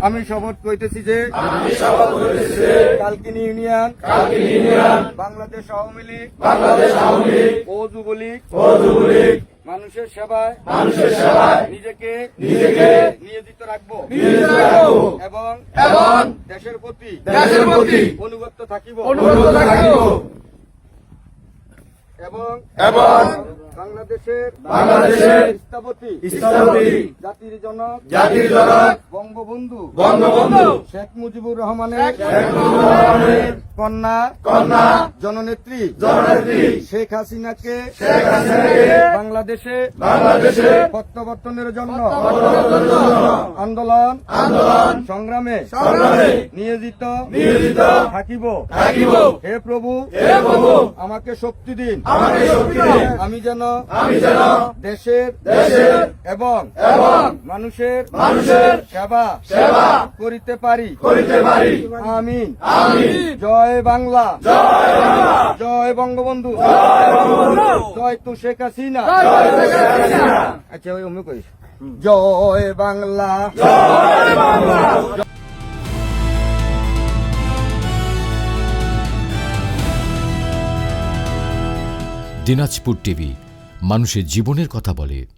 আমি শপথ করিতেছি যে কালকিনি ইউনিয়ন বাংলাদেশ আওয়ামী লীগ ও যুবলীগ মানুষের সেবায় নিজেকে নিয়োজিত রাখবো এবং দেশের প্রতি অনুগত থাকিব এবং বাংলাদেশের স্থপতি জাতির জনক বঙ্গবন্ধু শেখ মুজিবুর রহমানের কন্যা জননেত্রী শেখ হাসিনাকে বাংলাদেশে প্রত্যাবর্তনের জন্য আন্দোলন সংগ্রামে নিয়োজিত থাকিব। হে প্রভু আমাকে শক্তি দিন, আমি যেন দেশের এবং মানুষের সেবা করিতে পারি। আমিন। জয় বাংলা, জয় বঙ্গবন্ধু, জয় তু শেখ হাসিনা। আচ্ছা ওই অমুক করিস, জয় বাংলা। দিনাজপুর টিভি, মানুষের জীবনের কথা বলে।